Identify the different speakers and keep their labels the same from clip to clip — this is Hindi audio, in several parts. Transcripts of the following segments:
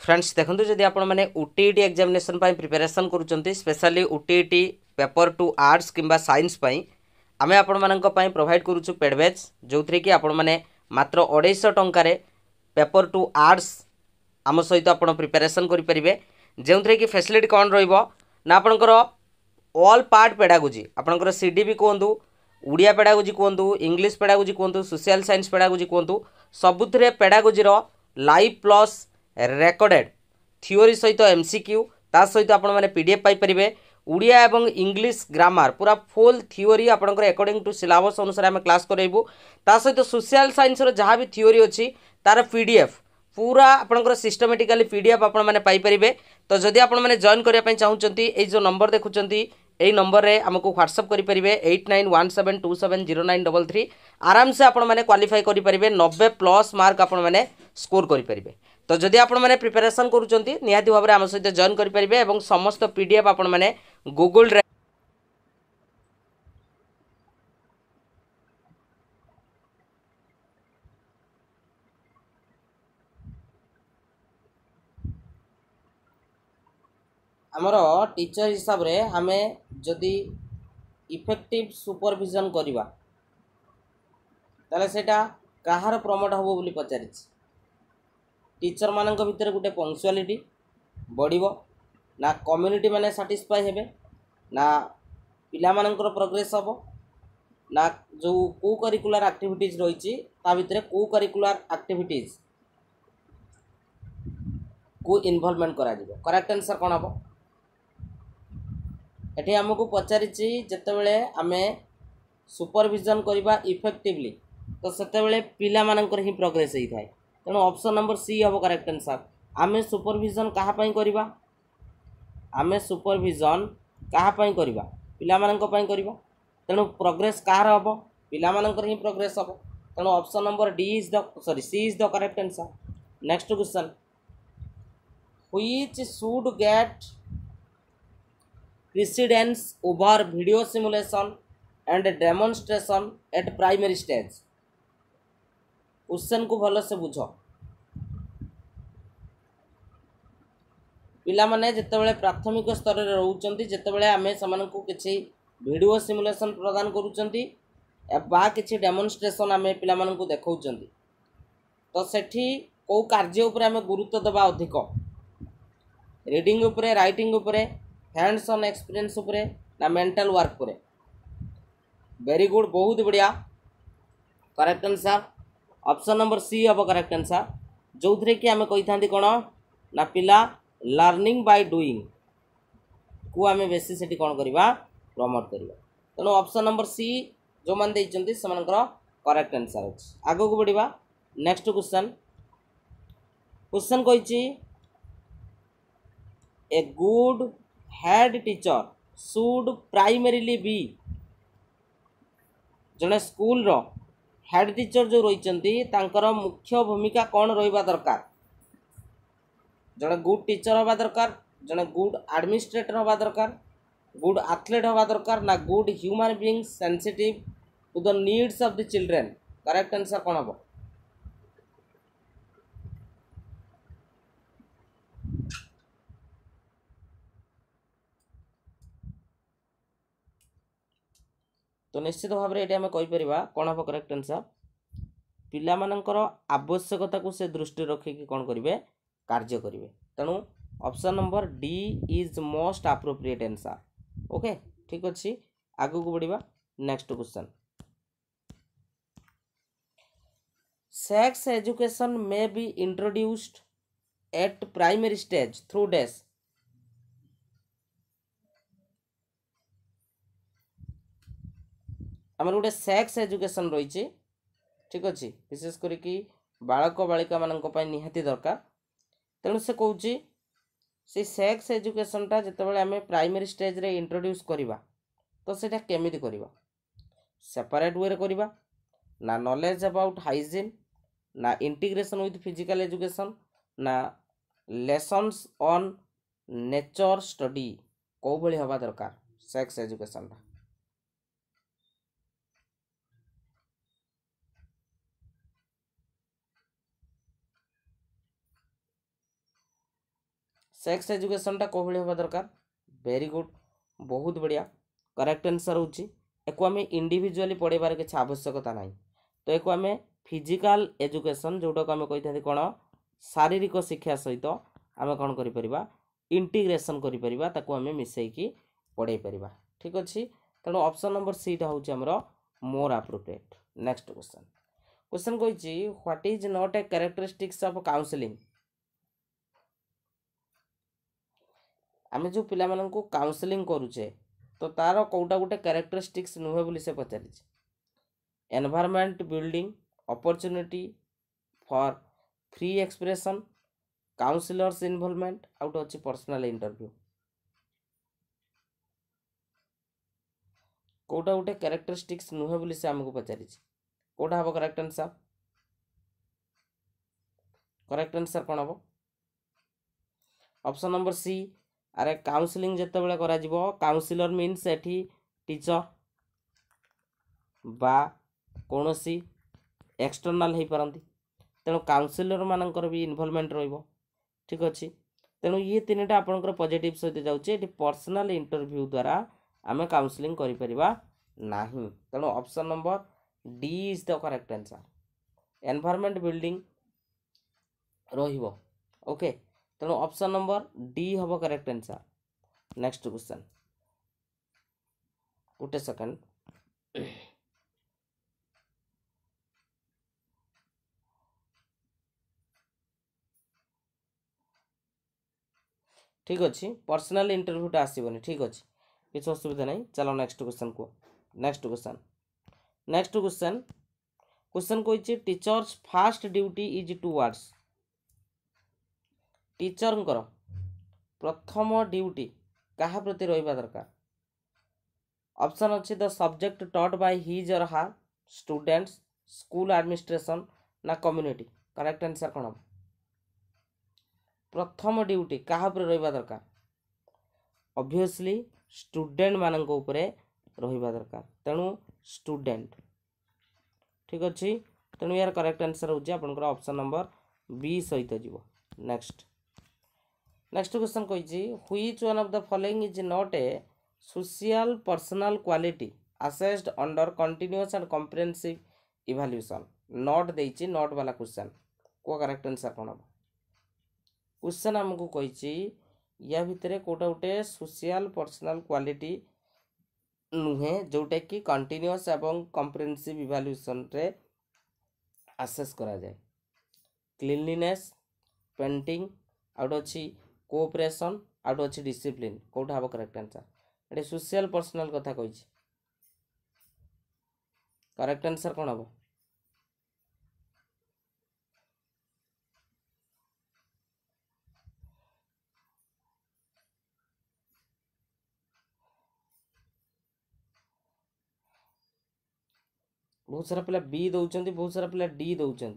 Speaker 1: फ्रेंड्स देखो जदि आपण मैंने ओटीईटी एग्जामिनेशन प्रिपरेशन करुँच specially OTET paper two arts किंबा साइंस आमे आपण मानक प्रोवाइड करुचु पेड बैच जो थी कि आपण मैंने मात्र 250 टंकार पेपर टू आर्ट्स आम सहित आप प्रिपरेशन करेंगे जो थी कि फैसिलिटी कौन रहा आपणकर ऑल पार्ट पेडागोजी आपणकर सीडीबी कहतु उड़िया पेडागोजी कहतु इंग्लिश पेडागोजी कहतु सोशल साइंस पेडागोजी कहतु सबुथिरे पेडागोजीर लाइव प्लस रेकर्डेड थियोरी सहित एमसीक्यू ता सहित आपण मैंने पीडीएफ पाइपर उड़िया एवं इंग्लिश ग्रामर पूरा फुल थियोरी आपंकर अकॉर्डिंग टू सिलेबस अनुसार आम क्लास करेबू ता सहित सोशल साइंस जहाँ भी थियोरी अच्छी तार पीडीएफ पूरा आपंकर सिस्टमेटिकाली पीडीएफ आपण मैंने पाइपर। तो जदि आपण मैंने जॉइन करने चाहूँगी ये जो नंबर देखुं यही नंबर रे आमको व्हाट्सअप करेंगे 8917270933 आराम से आपण मैंने क्वालिफाई करेंगे 90+ मार्क आपण मैंने स्कोर करेंगे। तो जदि आपण मैंने प्रिपरेशन करुँच निहाती भाव में आम सहित जॉइन करेंगे और समस्त पीडीएफ आपण मैंने गूगल ड्राइव आमर टीचर हिसाब रे आमे जदि इफेक्टिव सुपरविजन करवा ताले सेटा कहार प्रमोट हम बोली पचारि टीचर मानक भितर गोटे पंक्चुआलिटी बढ़िबो ना कम्युनिटी माने सैटिस्फाई हेबे ना पिला मानकर प्रोग्रेस हबो ना जो को करिकुलर एक्टिविटीज रही ता भितर को करिकुलर एक्टिविटीज को इन्वॉल्वमेंट करा दिबो। करेक्ट आंसर कोन हबो एठी हमको पचारि जेतेबेले आमे सुपरविजन करवा इफेक्टिवली तो सेतेबेले पिला मानकर ही प्रोग्रेस होई थाए तेणु ऑप्शन नंबर सी हबो करेक्ट आंसर। आमे सुपरविजन कहा पई करवा आमे सुपरविजन कहा पई करवा पिला मानक पई करवा तेणु प्रोग्रेस कहार हबो पिला मानकर ही प्रोग्रेस हबो तेणु option number D is the C is the correct answer. Next question which should get precedence over video simulation and demonstration at primary stage। Question को भल से बुझ पिला माने जेतेबेले प्राथमिक स्तर रे रहउचंती जेतेबेले आमे समानकु किछि वीडियो सिमुलेशन प्रदान करूचंती बा किछि डेमोन्स्ट्रेशन आमे पिला मानकु देखौचंती तो सेठी को कार्य उपरे आमे गुरुत्व देबा अधिक रीडिंग उपरे राइटिंग उपरे हैंड्स ऑन एक्सपीरियंस उपरे ना मेंटल वर्क उपरे। वेरी गुड बहुत बढ़िया correct answer option number C हम करेक्ट आंसर जो थे कि आम कही था कौन ना पिला लर्निंग बाय डूइंग को आम बेसी से कौन करवा प्रमोट करवा तेणु ऑप्शन नंबर सी जो मैंने से करेक्ट आंसर अच्छे। आगक बढ़ा नेक्स्ट क्वेश्चन क्वेश्चन कही a good head teacher should primarily be जने स्कूल रो हेड टीचर जो रही मुख्य भूमिका कौन रहा दरकार जने गुड टीचर हवा दरकार जने गुड एडमिनिस्ट्रेटर हवा दरकार गुड एथलीट हवा दरकार ना good human being sensitive to the needs of the children. Correct answer कौन हम तो निश्चित भाव में ये आम कहीपर कौन हम करेक्ट आंसर पिला मानकर आवश्यकता को से दृष्टि रखिकी कौन करेंगे कार्य करेंगे तेणु option number D is most appropriate answer. Okay ठीक अच्छे आगू को बढ़ा next question sex education may be introduced eight primary stage through dash. आमर गोटे सेक्स एजुकेशन रही ठीक अच्छे विशेष करी बालक बालिका मान निहाती दरकार तेणु से कौच से सेक्स एजुकेशनटा जितेबाला आम प्राइमरी स्टेज रे इंट्रोड्यूस करवा तो सेटा केमिति करवा सेपरेट वे करवा ना नॉलेज अबाउट हाइजीन ना इंटीग्रेशन विथ फिजिकल एजुकेशन ना लेसन्स ऑन नेचर स्टडी कौ भली हवा दरकार सेक्स एजुकेशनटा। सेक्स एजुकेशन टा कोभଳି होबा दरकार वेरी गुड बहुत बढ़िया करेक्ट आंसर होची एको आम इंडिविजुअली पढ़ेबार किसी आवश्यकता ना तो एको आम फिजिकल एजुकेशन जोटा को आम कही कौन शारीरिक शिक्षा सहित आम कौन कर इंटीग्रेशन कर मिसईकी पढ़े पार ठीक अच्छे तेणु ऑप्शन नंबर सी टा हूँ आमर मोर एप्रोप्रिएट नेक्स्ट क्वेश्चन क्वेश्चन कही what is not a characteristics of counselling आम जो पिला मानू काउंसलिंग करुचे तो तार कौटा गोटे कैरेक्टरिस्टिक्स नुहे बोली से पचारि environment building opportunity for free expression counsellors involvement out अच्छी पर्सनल इंटरव्यू कौटा गोटे कैरेक्टरिस्टिक्स नुहे बोली से आमको पचारि कौटा हम करेक्ट आंसर कौन हम ऑप्शन नंबर सी अरे काउंसलिंग जिते बड़े करा काउंसिलर मीन्स एठी टीचर बा कौन सी एक्सटर्नाल हो पारती तेणु काउंसिलर मानकर भी इनवॉल्वमेंट रहिबो ठीक अच्छे तेणु ये तीन टा आपनकर पॉजिटिव सहित जाउचे पर्सनल इंटरव्यू द्वारा आम काउंसलिंग करिपरिबा नाही तेणु option number D is the correct answer environment building रहिबो ओके तेणु ऑप्शन नंबर डी हम करेक्ट आंसर नेक्स्ट क्वेश्चन गोटे सेकंड ठीक अच्छे पर्सनल इंटरव्यूटा आसबनी ठीक अच्छे किसी असुविधा नहीं चलो नेक्स्ट क्वेश्चन को नेक्स्ट क्वेश्चन क्वेश्चन कही teachers fast duty is towards teacher प्रथम ड्यूटी क्या प्रति रहा दरकार ऑप्शन अच्छे the subject taught by his और हार स्टूडेंट्स स्कूल एडमिनिस्ट्रेशन ना कम्युनिटी करेक्ट आंसर कौन प्रथम ड्यूटी क्या रहा दरकार ऑब्वियसली स्टूडेंट मानक रहा दरकार तेणु स्टूडेंट ठीक अच्छे तेणु यार करेक्ट आंसर होकर ऑप्शन नंबर बी सहित जीव नेक्स्ट क्वेश्चन कही which one of the following is not a social personal quality assessed under continuous and comprehensive evaluation not देछि नॉट वाला क्वेश्चन को करेक्ट आंसर कौन हम क्वेश्चन आमको कही या भितर कोटा गोटे सोशल पर्सनल क्वालिटी नुहे जोटा कि कंटिन्यूअस एवं कॉम्प्रिहेंसिव इवैल्यूएशन रे असेस करा जाए क्लीनलीनेस पेंटिंग आउट अच्छी कोऑपरेशन आउट अच्छी डिसिप्लिन कौटा हम करेक्ट आंसर ये सोशल पर्सनल कथा कही करेक्ट आंसर कौन हम बहुत सारा पिला बी दौरान बहुत सारा पिला डी दौरान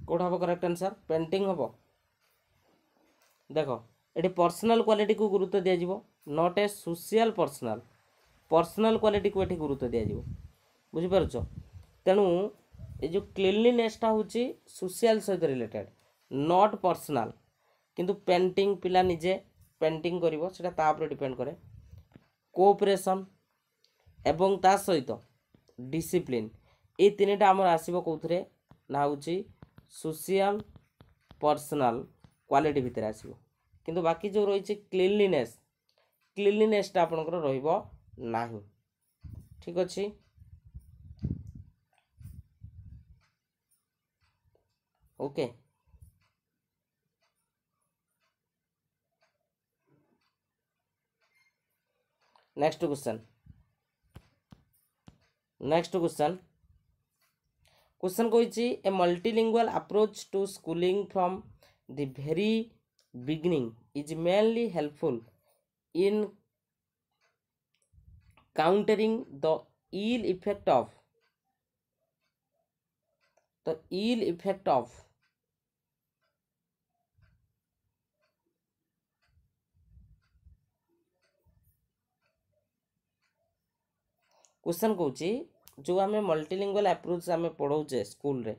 Speaker 1: कौटा हम करेक्ट आंसर पेंटिंग हम देख ये पर्सनल क्वालिटी को गुरुत्व दिज्व not a social personal quality को ये गुरुत्व दिज्व बुझीपार तेणु ये जो क्लीनलीनेसटा हूँ सोशल सहित रिलेटेड नॉट पर्सनल किंतु पेंटिंग पिला निजे पेंटिंग करिवो सेटा ता ऊपर डिपेंड करे कोऑपरेशन एवं ता सहित डिसिप्लिन ये तीनटा आमर आसीबो कोथरे ना होची सोशल पर्सनल क्वालिटी भितर आसीबो किंतु बाकी जो रही क्लीनलीनेसटा आपनकर रहिबो नाही ठीक अच्छे ओके नेक्स्ट क्वेश्चन कही a multilingual approach to schooling from the very beginning is mainly helpful in countering the ill effect of question कौच जो आम मल्टीलिंगुअल अप्रोच आम पढ़ाऊे स्कूल रे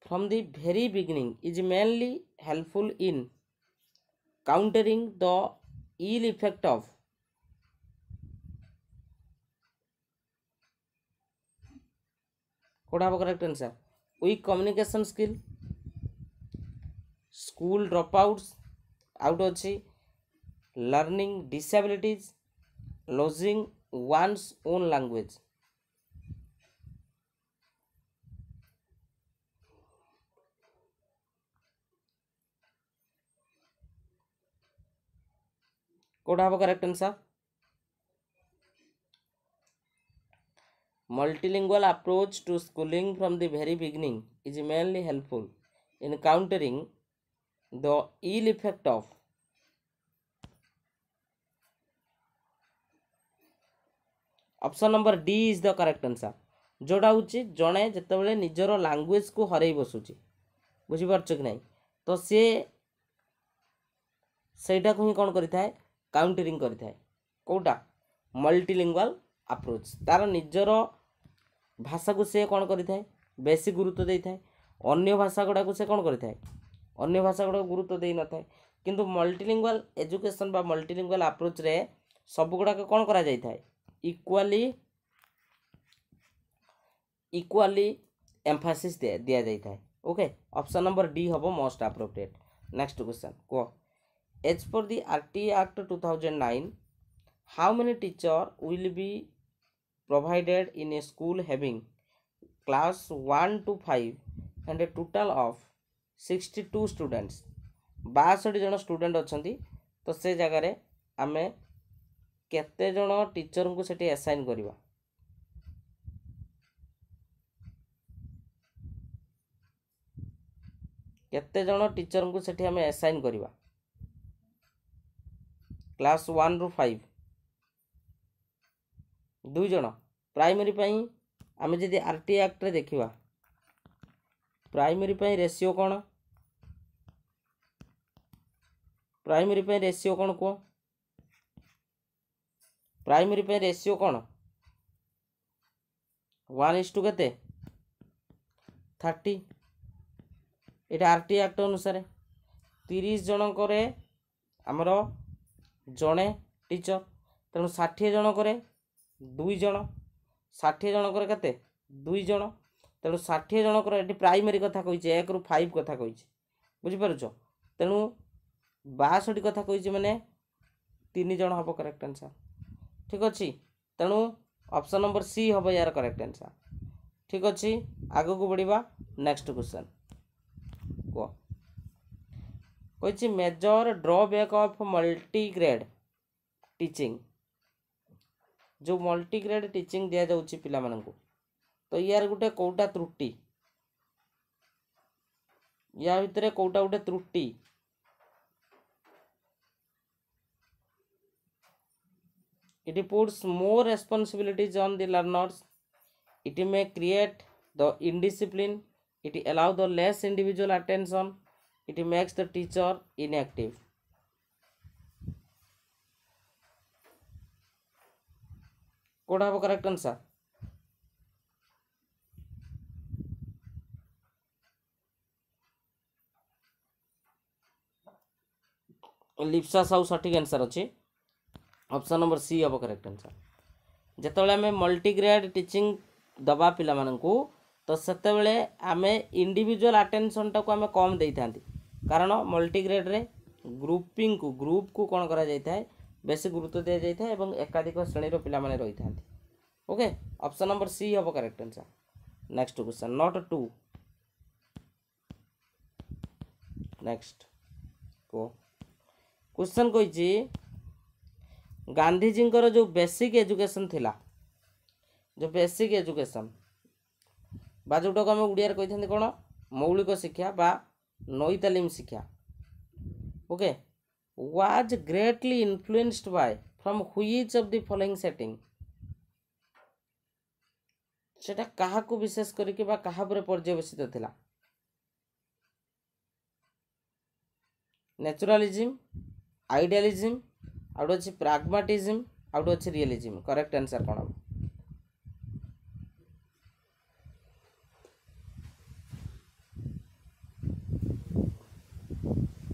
Speaker 1: from the very beginning is mainly helpful in countering the ill effect of कोड़ा हम correct answer weak communication skill school drop out अच्छी learning disabilities losing one's own language कोड़ा हम correct answer multilingual approach to schooling from the very beginning is mainly helpful in countering the ill effect of option number D is the correct answer जोड़ा हूँ जड़े जिते निजर लैंग्वेज को हर बसुची बुझीपार कि नहीं तो सी सेटा को ही कौन करें काउंटरिंग करें कौटा मल्टीलिंगुअल अप्रोच तार निजर भाषा को सी कौन करें बेसी गुरुत्व दे था अन्य भाषा गुड़ा को से कौन करें अन्य भाषा गुड़ा गुरुत्व दे न था किंतु मल्टीलिंगुअल एजुकेशन बा मल्टीलिंगुअल अप्रोच रे सब गुड़ाक कौन करा जाय थाए इक्वाली एम्फासिस दिया जाता है ओके ऑप्शन नंबर डी हम मोस्ट अप्रोप्रिएट नेक्स्ट क्वेश्चन कह as per the RT act 2009 how many teacher will be provided in a school having class 1 to 5 and a total of 62 students 62 जन स्टूडेंट अच्छा तो से जगार आम केते जन टीचर को सेठी असाइन करवा केते जन टीचर को सेठी आम असाइन करवा क्लास 1 ରୁ 5 2 जन प्राइमरी पई आम जदि आरटी एक्ट रे देखिवा प्राइमरी पई रेशियो कौन प्राइमरी पई रेशियो कौन को प्राइमरी पे रेशियो कौन 1:30 ये आरटी एक्ट अनुसार 30 जनक आमर जड़े टीचर तेणु 60 जनक 2 जन 60 जनक केते 2 जन तेणु 60 जनक ये प्राइमरी कथा कही 1 ରୁ 5 कथा कही बुझीपार तेणु 62 कथा कही मैंने 3 जन हम करेक्ट आंसर ठीक अच्छे तेणु ऑप्शन नंबर सी हम यार करेक्ट आंसर ठीक अच्छे आग को बढ़िया नेक्स्ट क्वेश्चन कही major drawback of multigrade teaching जो मल्टीग्रेड टीचिंग दि जाऊँगी पिला मानू तो यार गोटे कौटा त्रुटि या भितर कौटा गोटे त्रुटि it puts more responsibilities on the learners it may create the indiscipline it allow the less individual attention it makes the teacher inactive code हम करेक्ट आंसर लिप्सा साहू सठिक आंसर अच्छी ऑप्शन नंबर सी हम करेक्ट आंसर जिते आम मल्टीग्रेड टीचिंग दबा पिला मानू तो सेते आम इंडिविजुअल अटेंशन टाक आम कम दे था कारण मल्टीग्रेड रे ग्रुपिंग को ग्रुप को कौन करा जाता है बेसी गुरुत्व दि जाता है एकाधिक श्रेणी पिला माने रही था ओके ऑप्शन नंबर सी हम correct answer next question not 2 next को क्वेश्चन कही गांधीजी जो बेसिक एजुकेशन थिला जो बेसिक एजुकेशन बा जोटा को आम ओडिया कही था कौन मौलिक शिक्षा बा नई तालीम शिक्षा okay was greatly influenced by from which of the following setting सेटा कहा को विशेष करके बा कहा पर पर्यवेसित थिला नेचुरलिज्म आइडियलिज्म आउट अच्छी प्राग्माटिज्म आउट अच्छे रियलिज्म करेक्ट आंसर कौन हम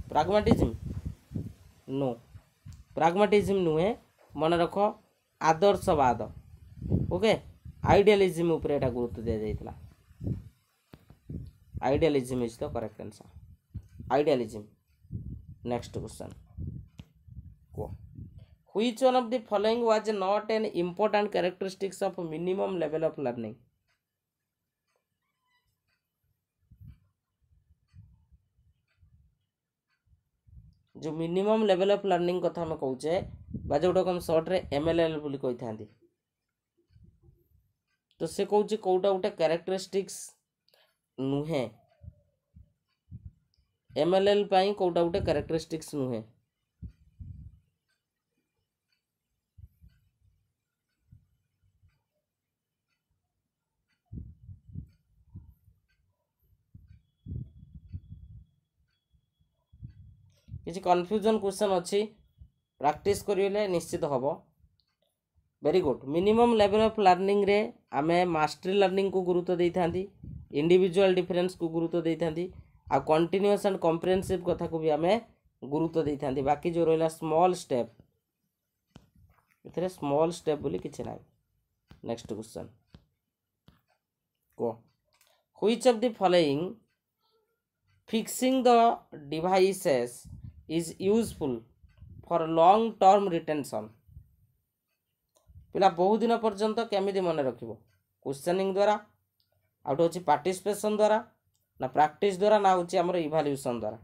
Speaker 1: प्राग्माटिज्म नो प्राग्माटिज्म नुहे मन रख आदर्शवाद ओके आइडियलिज्म ऊपर एटा गुरुत्व दिया जाइतला idealism is the correct answer idealism next question को which one of the following was not an important characteristics of minimum level of learning जो मिनिमम लेवल ऑफ लर्निंग कथा हम कहूचे बा जोटा हम शॉर्ट रे एमएलएल बोली कहि थांदी तो से कहूचे कोटा गोटे कैरेक्टरिस्टिक्स नुहे एमएलएल पाई कोटा गोटे कैरेक्टरिस्टिक्स नुहे किसी कन्फ्यूजन क्वेश्चन अच्छी प्रैक्टिस करिले निश्चित हम very good minimum level of learning रे आमे मास्टरी लर्निंग को गुरुत्व दे था इंडिविजुअल डिफरेंस को गुरुत्व दे था आ कंटिन्यूअस एंड कॉम्प्रिहेंसिव कथा को भी आमे गुरुत्व दे था बाकी जो रहा स्मॉल स्टेप इतने स्मॉल स्टेप बोली किसी ना नेक्स्ट क्वेश्चन को which of the following fixing the devices is useful for long term retention पिला बहुत दिन पर्यंत केमिति मन रखिबो क्वेश्चनिंग द्वारा आउट होची पार्टिसिपेशन द्वारा ना प्रैक्टिस द्वारा ना होची हमर इवैल्यूएशन द्वारा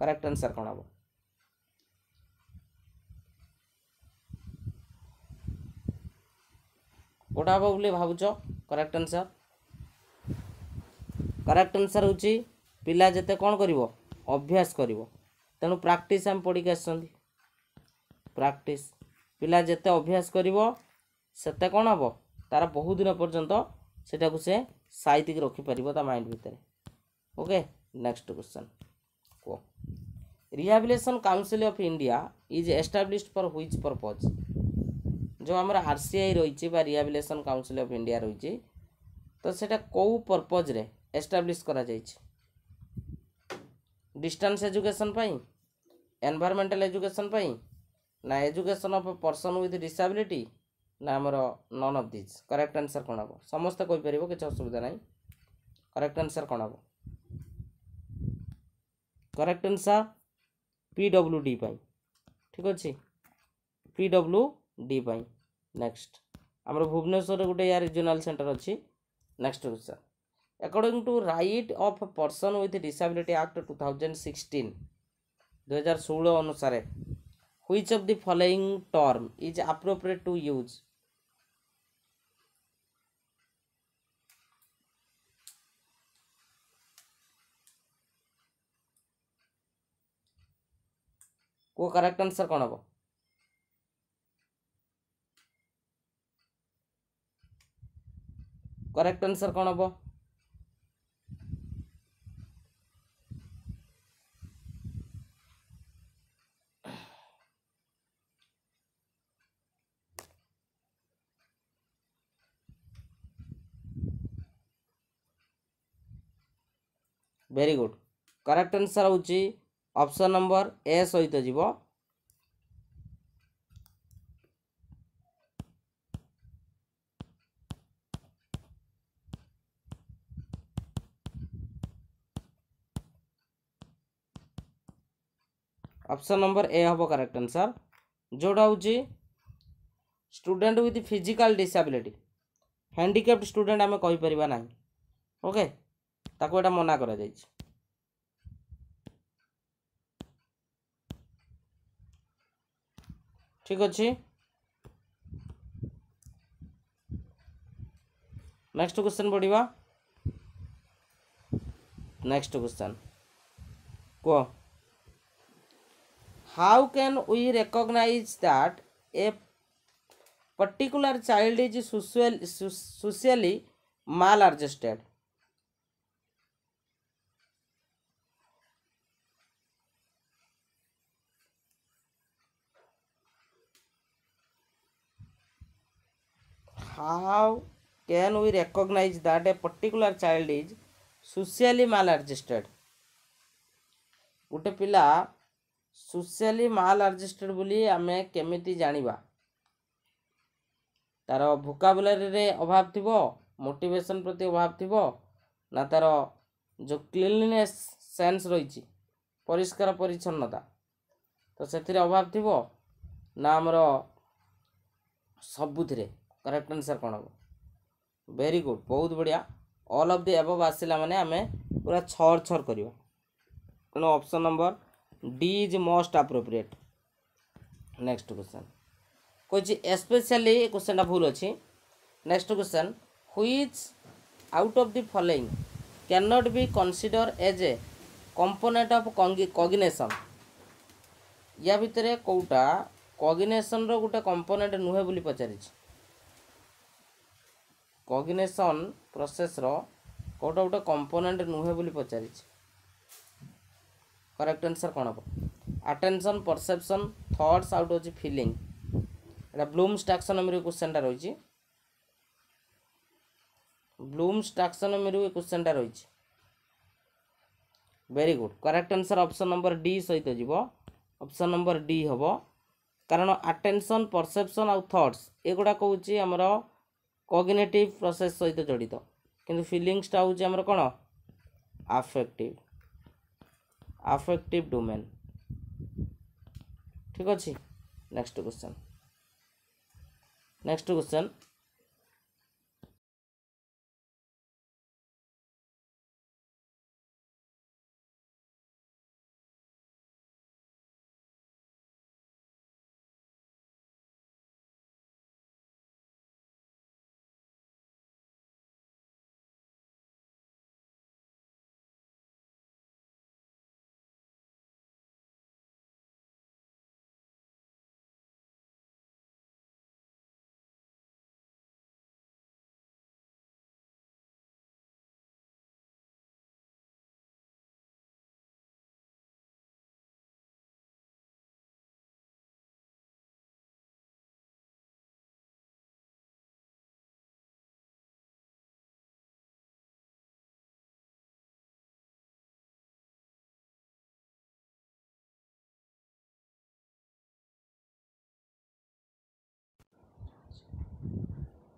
Speaker 1: करेक्ट आंसर कोन हबो कोटा हबो बोले भाबुचो करेक्ट आंसर होची पिला जते कोन करिवो अभ्यास करिवो तेणु प्रैक्टिस हम पढ़ी आसछंती प्रैक्टिस पिला जते अभ्यास करिवो सेते कोन हबो तार बहुत दिन पर्यंत सेटा को से साइतिक रखि परिबो ता माइंड भीतर ओके नेक्स्ट क्वेश्चन को rehabilitation council of India is established for which purpose जो हमर आरसीआई रहिछि बा रिहैबिलिटेशन काउंसिल ऑफ इंडिया रहिछि तो सेटा को पर्पज रे एस्टैब्लिश करा जाइछि डिस्टेंस एजुकेशन पाई एनवायरमेंटल एजुकेशन पाई ना education of person with disability ना आमर none of this correct answer कौन हम समस्त कहि परिबो किछ असुविधा नहीं करेक्ट आंसर कौन हम करेक्ट आंसर पीडब्ल्यूडी पाई ठीक अछि पीडब्ल्यूडी पाई नेक्स्ट आमर भुवनेश्वर गोटे या रीजनल सेंटर अछि next question according to right of person with disability act 2016 अनुसार which of the following term is appropriate to use को करेक्ट आंसर कौन हम करेक्ट आंसर कौन हम वेरी गुड करेक्ट आंसर होची ऑप्शन नंबर ए सहित जीवो ऑप्शन नंबर ए हम करेक्ट आंसर जोड़ा होची student with physical disability handicapped student आम कहि परिबा नाही ओके ताको एटा मना करा जायछि ठीक अछि नेक्स्ट क्वेश्चन पढ़िबा नेक्स्ट क्वेश्चन को how can we recognize that a particular child is socially maladjusted how can we recognize that a particular child is socially maladjusted? गोटे पिला सोशली माल आडजस्टेड बोली आमे केमिति जानिबा? तार भोकाबुलारी रे अभाव थिबो, मोटिवेशन प्रति अभाव थिबो, ना तार जो क्लीनलीनेस सेंस रही परिष्कार परिच्छन्नता तो से अभाव थिबो, ना आमर सबुथिरे? करेक्ट आंसर कौन हम? वेरी गुड, बहुत बढ़िया। ऑल ऑफ द एबव आसिला माने आमे पूरा छर छर करिवा। तेणु option number D is most appropriate. Next question कही स्पेशली क्वेश्चन भूल अच्छी। Next question which out of the following can not be consider as a component of cognition? या भितर कोटा कॉग्निशन रो गोटे कंपोनेंट नुहे बोली पचारि। कॉग्निशन प्रोसेस रो कोटा गोटे कंपोनेंट नुहे बोली पचारि। करेक्ट आंसर कौन हम? अटेंशन, परसेप्शन, थॉट्स आउट होची फीलिंग। एटा ब्लूम्स टैक्सोनॉमी रो क्वेश्चन टा रही। ब्लूम्स टैक्सोनॉमी रो क्वेश्चन टा रही। Very good, correct answer option number D सहित जीवो। ऑप्शन नंबर डी हम, कारण अटेंशन, परसेप्शन आउ थॉट्स एगुड़ा कौच आमर कॉग्निटिव प्रोसेस सहित जड़ित, किंतु फीलिंग्सटा हूँ आमर कौन? Affective, affective domain. ठीक अच्छे। Next question, next question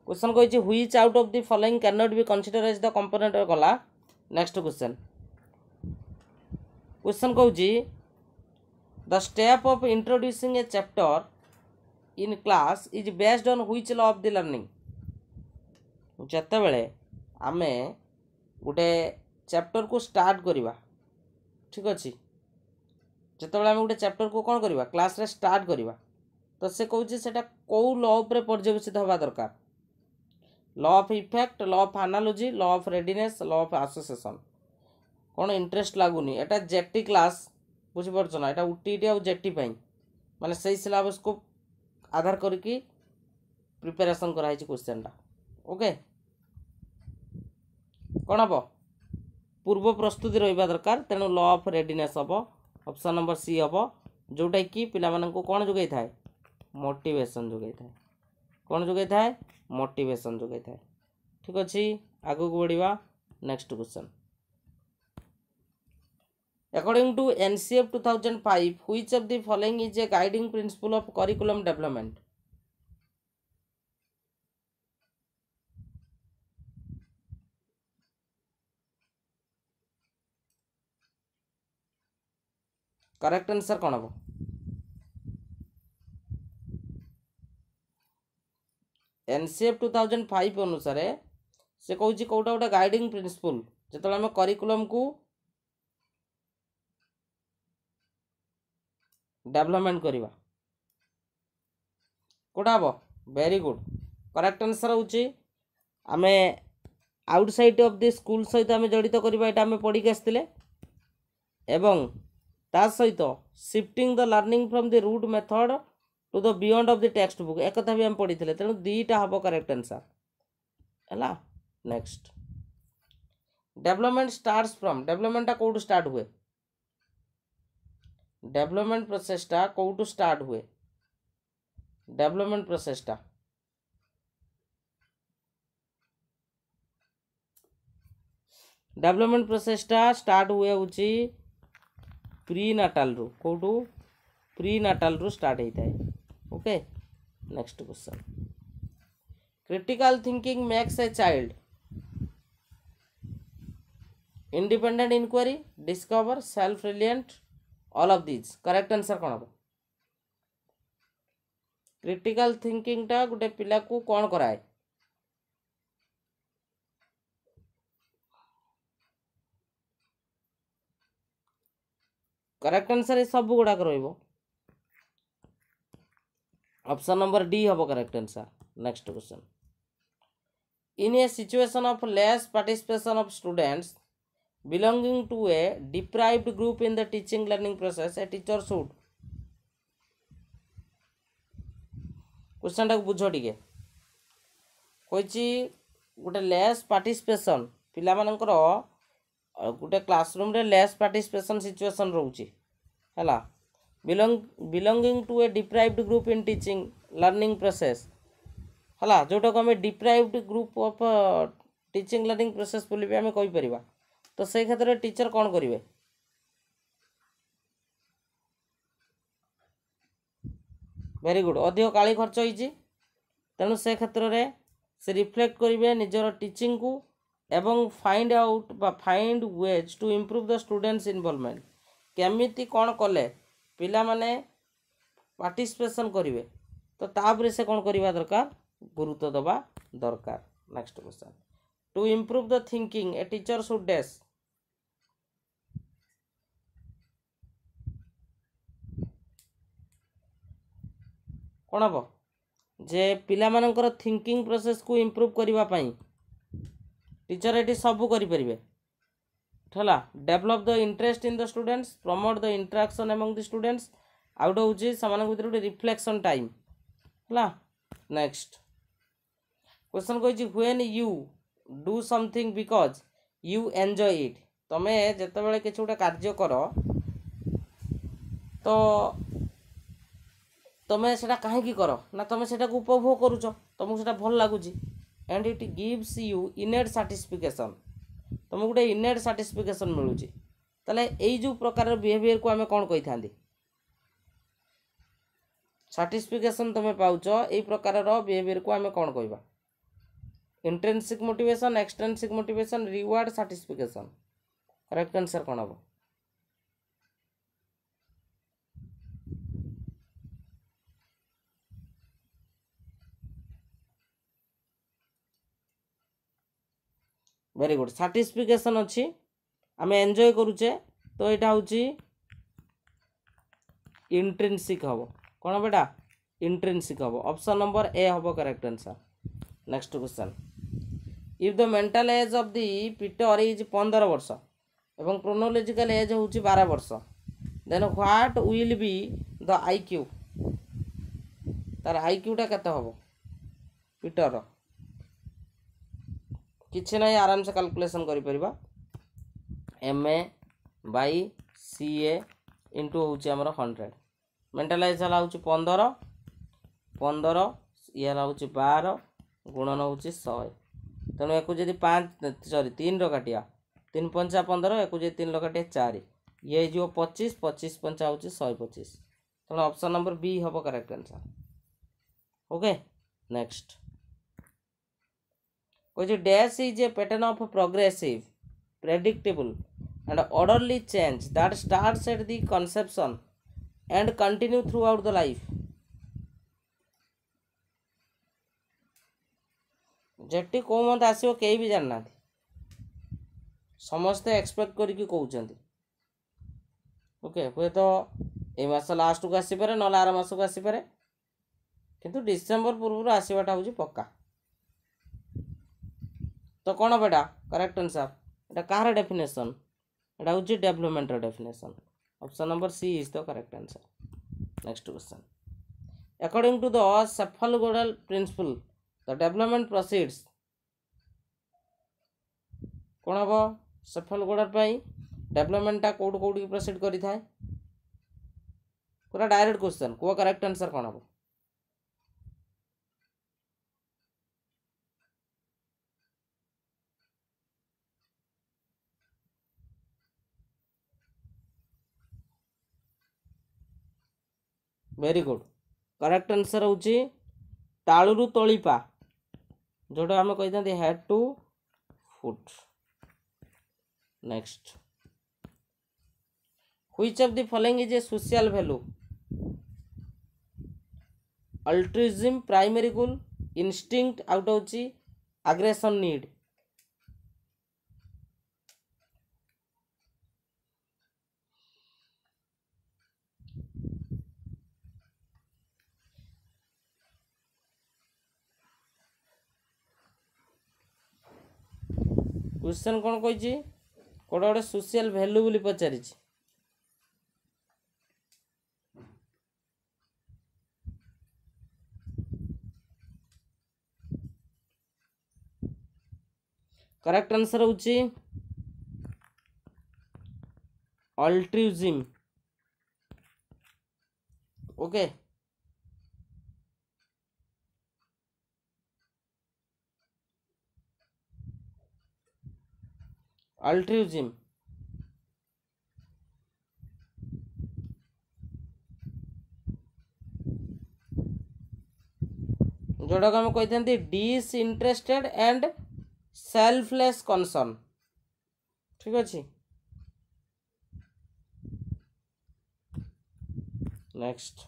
Speaker 1: question कही which out of the following can not be consider as the component गला। नेक्स्ट क्वेश्चन, क्वेश्चन कौची the step of introducing a chapter in class is based on which law of the learning? जते बेले आमे गोटे चैप्टर को स्टार्ट करिवा, ठीक अच्छे, जते बेले आमे गोटे चैप्टर को कौन करिवा क्लास रे स्टार्ट करिवा, तो से कौची सेटा को लॉ उपरे पर्यवेसित हवा दरकार? Law of effect, law of analogy, law of readiness, law of association. कौन इंटरेस्ट लगुनि एटा जेटी क्लास बुझिपारछ ना? एटा उटीटी आ जेटी पई माने सही सिलेबस को आधार करके प्रिपरेशन कराई क्वेश्चन टा। ओके, कौन हम? पूर्व प्रस्तुति रहा दरकार, तेणु लॉ ऑफ रेडीनेस हम। ऑप्शन नंबर सी हम, जोटा कि पिला माननकु कौन जोगाई थाए? मोटिवेशन जोगाई थाए। कौन जोगाई थाए? मोटिवेशन जोगाई थाए। ठीक अच्छे, आगु को बढ़िया। Next question, according to NCF 2005 which of the following is a guiding principle of curriculum development? Correct answer कौन हम? एनसीएफ 2005 अनुसार से कौन कौटा गोटे गाइडिंग प्रिंसिपल जो आम करिकुलम को डेवलपमेंट करवा कौटा हम? वेरी गुड, करेक्ट आंसर हूँ आम आउटसाइड ऑफ द स्कूल सहित आम जड़ित करवा, यहाँ आम पढ़ी आसते एवं ता सहित shifting the learning from the rote method to the beyond of the text book एक कथा भी हम पढ़ी थे, तेणु दीटा हम करेक्ट आंसर है। Next, development starts from, development कौटू स्टार्ट हुए? डेवलपमेंट प्रोसेसटा कौटू स्टार्ट हुए? डेवलपमेंट प्रोसेसटा डेवलपमेंट प्रोसेसटा स्टार्ट हुए हूँ प्री नाटाल रु कौटू प्री नाटाल रु स्टार्ट होता है। Okay next question critical thinking makes a child independent inquiry discover self reliant all of this correct answer कौन हम क्रिटिकल थिंकिंग टा गोटे पिला को कौन कराए करेक्ट आंसर ये सब गुड़ाक रहिबो ऑप्शन नंबर डी हम correct answer. Next question in A situation of less participation of students belonging to a deprived group in the teaching learning process a teacher should question टाक बुझ टिके कही गोटे लेस पार्टिसिपेशन पिला मानकर गोटे क्लासरूम रे लेस पार्टिसिपेशन सिचुएशन रोचे है belonging to a deprived group in teaching learning process है जोटा को आम deprived group of teaching learning process बोली भी आम कहीपर तो से क्षेत्र में टीचर कौन करेंगे वेरी गुड अधिक काली खर्च होती तेणु से क्षेत्र में से रिफ्लेक्ट करेंगे निजर टीचिंग को एवं फाइंड आउट बा find ways to improve the students involvement केमिति कौन कले पिला माने पार्टिसिपेशन करेंगे तो तापर से कौन करवा दरकार गुरुत्व दबा दरकार। Next question to improve the thinking a teacher should dash कौन हम जे पिला मानकर थिंकिंग प्रोसेस को इम्प्रूव करने टीचर ये सबू करेंगे है develop the interest in the students promote the interaction among the students out हूँ से गोटे रिफ्लेक्शन टाइम है। नेक्स्ट क्वेश्चन कही when you do something because you enjoy it तुम्हें जिते किसी गोटे कार्य कर तो तुम्हें से कहीं कर ना तुम्हें से उपभोग करुच तुमको से भल लगुच and it gives you innate satisfaction तुमको गोटे इनेट साटिस्फिकेशन मिलूँ ताले यही जो प्रकार बिहेवियर को आम कौन कही था साटिस्फिकेशन तुम्हें पाउच यही प्रकार बिहेवियर को आम कौन कहवा intrinsic motivation extrinsic motivation reward satisfaction correct answer कौन हम वेरी गुड साटिस्फिकेशन अच्छी आम एंजॉय करुचे तो यहाँ हूँ इंट्रिंसिक हम कौन बेटा इंट्रिंसिक हम ऑप्शन नंबर ए हम correct answer. Next question if the mental age of the Peter is 15 वर्ष एवं क्रोनोलॉजिकल एज हूँ 12 वर्ष then what will be the IQ तार आईक्यूटा केते हम पीटर किसी ना आराम से कैलकुलेशन कर M A by C A into हूँ आमर 100 मेंटल एज है 15 15 ये हूँ 12 गुणन हूँ 100 तेणु एक 5 सॉरी 3 काटिया 3 पंचा 15 एक 3 काटिया 4 ये जो 25 25 पंचा हूँ 125 तेणु ऑप्शन नंबर बी हम करेक्ट आंसर। ओके नेक्स्ट कही dash is a pattern of progressive predictable and orderly change that starts at the conception and continue through out the life jetty कौ मंथ आसो कहीं भी जानना समस्ते एक्सपेक्ट करके कहते ओके हे तो ये मास लास्ट को आसपे ना आर मस को आसपे किंतु डिसेम्बर पूर्व आसवाटा हूँ पक्का तो कौन बेटा करेक्ट आंसर এটা কার ডেফিনেশন এটা হচ্ছে ডেভেলপমেন্টের definition option number C is the correct answer. Next question according to the cephalopodial principle the development proceeds कौन हम सेफालोपोडियल पाई डेवलपमेंटा कोड कोड की प्रोसीड करि थाए पूरा डायरेक्ट क्वेश्चन को करेक्ट आंसर कौन हम वेरी गुड करेक्ट आंसर होची ताळुरु तळीपा जोटा आम कही head to foot next which of the following is a social value altruism primary goal instinct आउट होची aggression need क्वेश्चन कौन कही कौटा गोटे सोशल वैल्यू बोली पचारि करेक्ट आंसर होची अल्ट्रुइज्म ओके अल्ट्रुइज्म जोड़ा को हम कही डिसइंटरेस्टेड एंड सेल्फलेस कंसर्न ठीक अच्छे next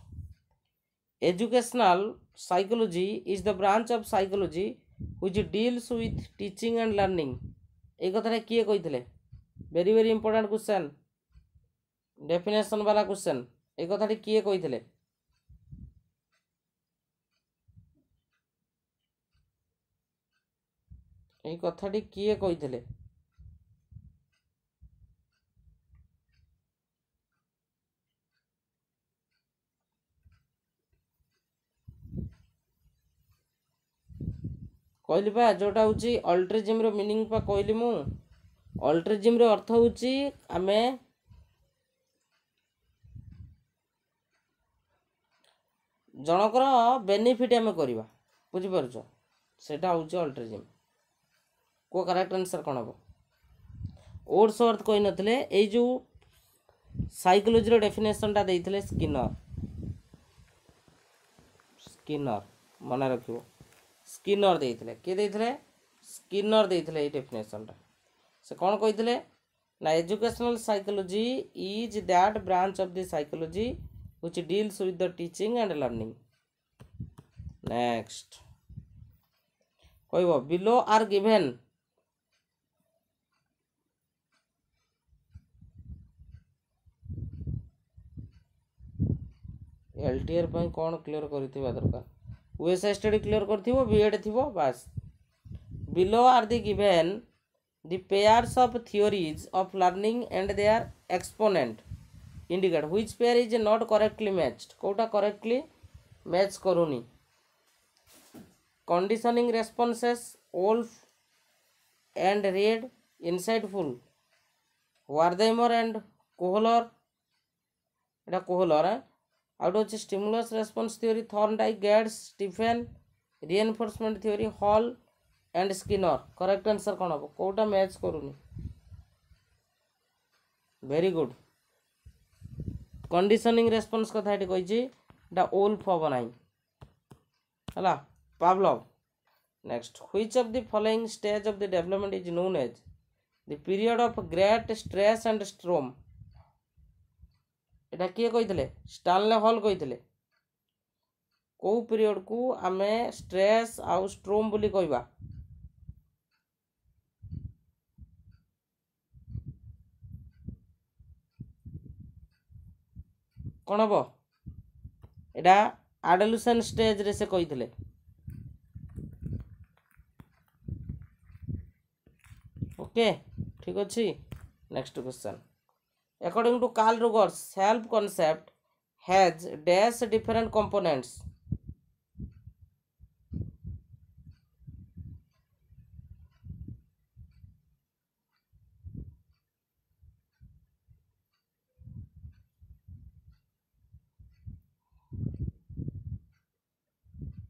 Speaker 1: educational psychology is the branch of psychology which deals with teaching and learning एक कथा किए कही very very important question definition वाला क्वेश्चन एक कथा किए कही এই কথাটি কিଏ কইଥିଲେ कहली पा जोटा हूँ अल्ट्रुइज्म रो मीनिंग पा कहली मु अल्ट्रुइज्म रो अर्थ हूँ आमे जनकर बेनिफिट आमे करवा बुझी पारुछ सेटा हूँ अल्ट्रुइज्म को करेक्ट आंसर कौन हम ओड्सवर्थ कही नथिले एई जो साइकोलॉजी रो डेफिनेशन टा देइथिले स्किनर स्किनर मन रखिबो स्किनर देइथिले के देइथिले स्किनर देइथिले एई डेफिनेशन टा से कौन कहिथिले ना educational psychology is that branch of the psychology which deals with the teaching and learning next कहबो बिलो आर गिवन एलटीआर पर कौन क्लियर कर दरकार यूएसए स्टडी क्लियर कर बीएड थी बास below are the given the pairs of theories of learning and their exponent indicate which pair is not correctly matched कोटा करेक्टली मैच करूनी conditioning responses Wolf and Reid insightful Wertheimer and Kohler Etah Kohler out अच्छे stimulus response theory Thorndike Gates Stephen reinforcement theory Hall and Skinner correct answer कौन हम कोटा मैच करूनी वेरी गुड कंडीशनिंग रेस्पॉन्स कथा ये कही वोल्फ हम ना है Pavlov next which of the following stage of the development is known as the period of great stress and storm एटा किए कही स्टानले हॉल कही कौ पीरियड को आमे स्ट्रेस आउ स्ट्रोम बोली कहबा कौन हम एटा एडोलेसेंट स्टेज रे से कही ओके ठीक अच्छे next question according to Carl Rogers self concept has dash different components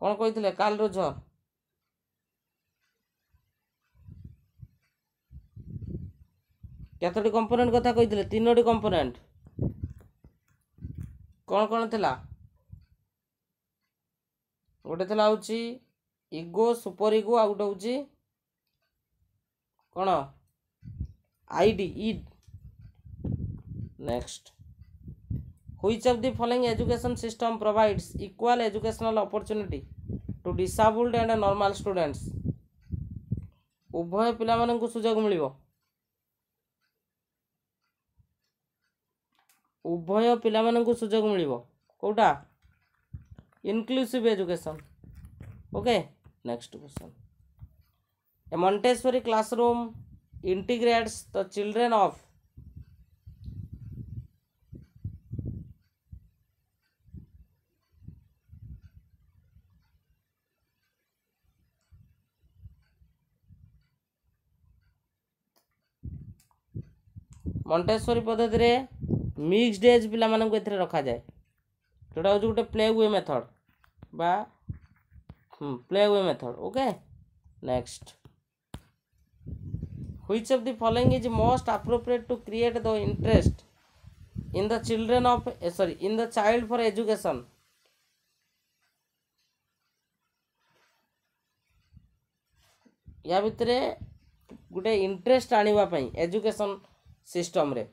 Speaker 1: कौन कही कार्ल रोजर केतोटी कंपोनेंट कथा कही तीनोटी कंपोनेंट कौन कौन थिला गोटे थला होची इगो सुपर इगो आ गोटे होची कौन आईडी ईड। Next which of the following education system provides equal educational opportunity to disabled and normal students. उभय पिला माननकु सुयोग मिलिबो, उभय पिला माननकु सुयोग मिलिबो कोटा inclusive education. Okay next question a Montessori classroom integrates the children of Montessori पद्धति रे मिक्स्ड एज पिला मानन को एथरे रखा जाए जोटा हो गोटे प्ले वे मेथड बा play way method. Okay next which of the following is most appropriate to create the interest in the children of in the child for education। या भितर गोटे इंटरेस्ट आनिबा पई एजुकेशन सिस्टम रे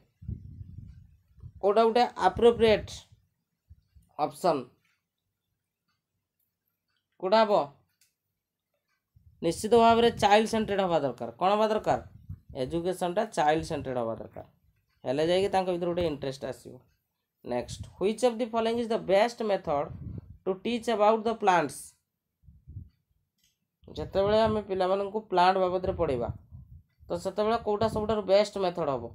Speaker 1: कोटा गोटे एप्रोप्रिएट ऑप्शन कोटा हबो निश्चित भाव में चाइल्ड सेंटर्ड हवा दरकार। कौन हवा दरकार एजुकेशनटा चाइल्ड सेंटर्ड हवा दरकार हेले जाइए भीतर गोटे इंटरेस्ट आसो। Next which of the following is the best method to teach about the plants. जितेबाला आम पिला माननकु प्लांट बाबद रे पढ़ेबा तो सेतेबाला कोटा सबटा बेस्ट मेथड हबो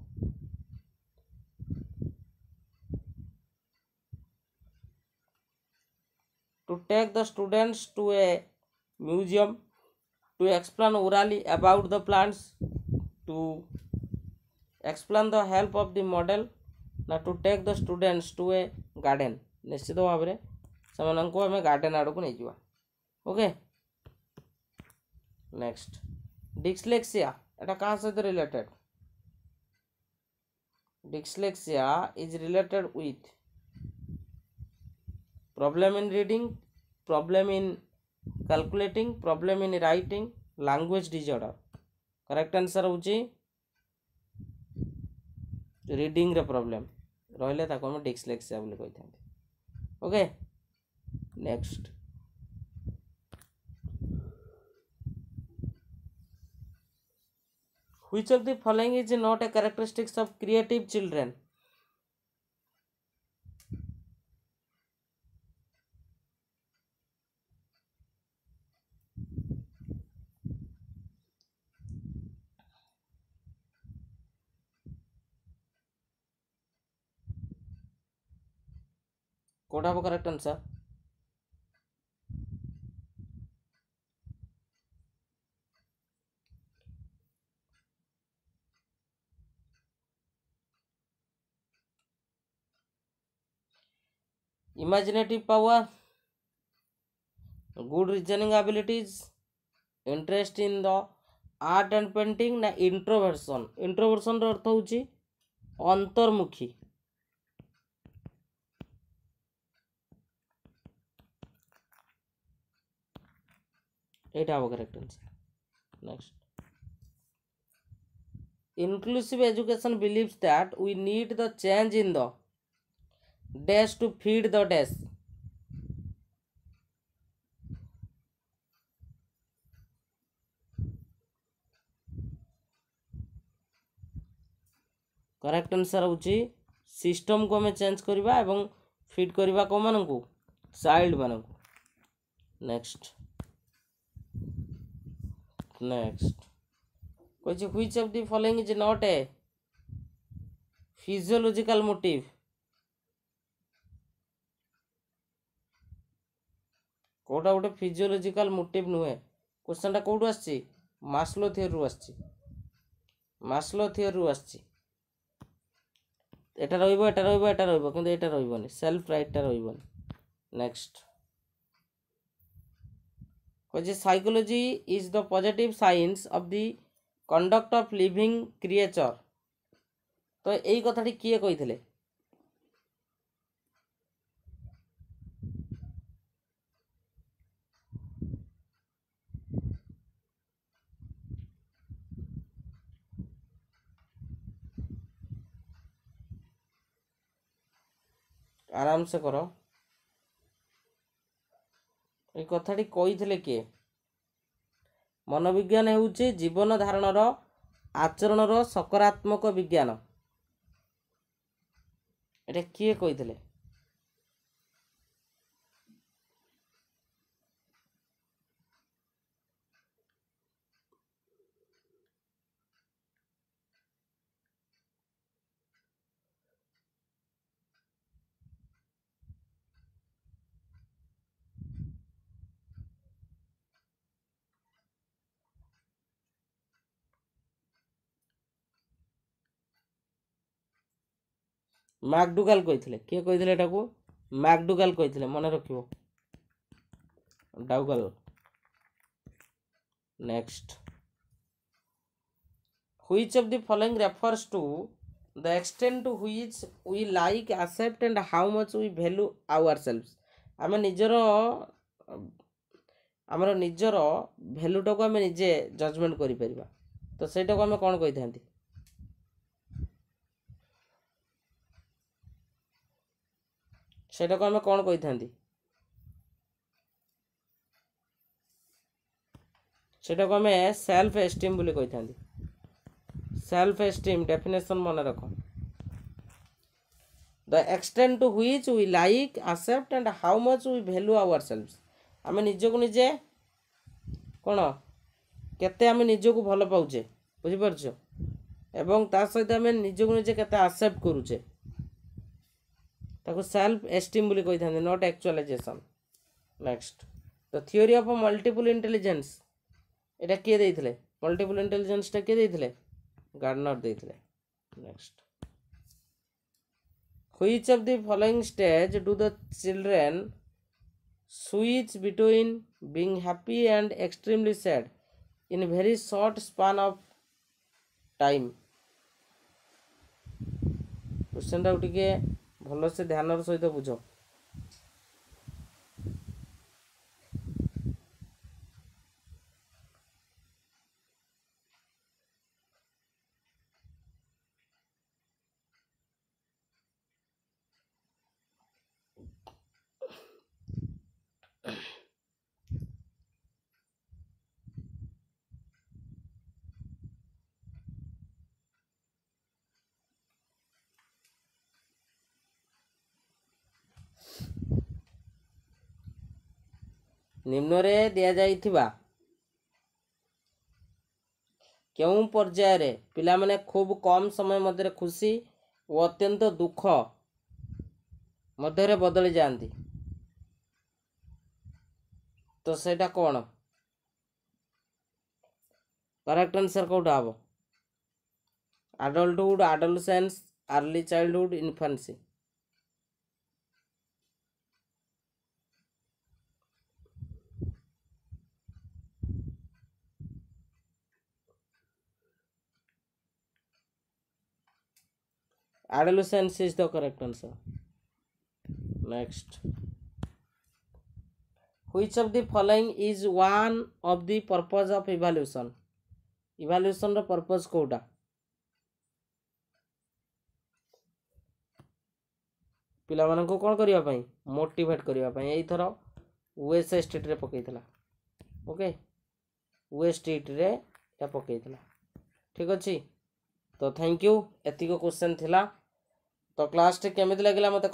Speaker 1: to take the students to a museum to explain orally about the plants, to explain the help of the model ना to take the students to a garden। निश्चित भाव में से आम गार्डन आड़ को नहीं जावा। ओके नेक्स्ट डिस्लेक्सिया एटा कहाँ सहित related dyslexia is related with problem in reading problem in calculating problem in writing language disorder. Correct answer होची रीडिंग रे प्रॉब्लम रहले ताको हम डिस्लेक्सिया बोली कहि थांती। Okay next which of the following is not a characteristics of creative children. कोटा वो correct answer imaginative power, good reasoning abilities, interest in the art and painting ना introversion। introversion रो अर्थ होची अंतर्मुखी। एटा हो correct answer. Next inclusive education believes that we need the change in the dash to feed the dash। Correct answer होची सिस्टम को हमें चेंज करवा एवं फीड करवा को मानकु चाइल्ड मानकु। नेक्स्ट नेक्स्ट कह which of the following is not a physiological motive. कोटा गोटे फिजियोलॉजिकल मोटिव नुहे क्वेश्चनटा कौटू आछि मास्लो थियोरी रु आछि मास्लो थियोरी रु आछि एटा रहइबो एटा रहइबो एटा रहइबो किंतु एटा रहइबोनी सेल्फ राइटटा रहइबोनी। नेक्स्ट कह psychology is the positive science of the conduct of living creature. तो यही कथाटी किए कही आराम से कर ये कथाटी कही किए मनोविज्ञान ହେଉଛି जीवन धारणर आचरणर सकारात्मक विज्ञान एटा किए कही मैकडुगाल कही किए कही एटा को मैकडुगाल कही मन रखियो डाउगल next which of the following refers to the extent to which we like accept and how much we value ourselves आम निजर आमर निजर भैल्यूटा को आम निजे जजमेंट करिपरिबा तो सेटा को आम कौन कही था सेटा को आम कौन कही था सेटा को आम सेल्फ एस्टीम बोली कही था सेल्फ एस्टीम डेफिनेशन मन रख the extent to which we like accept and how much we value ourselves आम निजक निजे कौन केते आम निजक भल पाउचे बुझिपारछ एवं ता सहित आम निजक निजे केते एक्सेप्ट करूचे ताको सेल्फ एस्टीम बोली कही था not actualization next the theory of multiple intelligence एटा किए देइथिले मल्टीपल इंटेलिजेंस टा किए देइथिले गार्डनर देइथिले next which of the following stage do the children switch between being happy and extremely sad in a very short span of time question टा टिके भल से ध्यान सहित बुझ निम्न रे दिया जाइथिबा केउं पर्याय रे पिला माने खूब कम समय मध्य खुशी और अत्यंत दुख मध्य बदली जाती तो सेटा कौन करेक्ट आंसर कौटा हम adulthood adolescence early childhood infancy adolescence is the correct answer next which of the following is one of the purpose of evaluation evaluation रो purpose कोटा पिला मानन को कोन करिया पई मोटिवेट करिया पई एई थरो यूएस स्टेट रे पकेइतला ओके यूएस स्टेट रे या पकेइतला ठीक अछि तो थैंक यू एतिको क्वेश्चन थिला तो क्लास टे केमिति लागला मते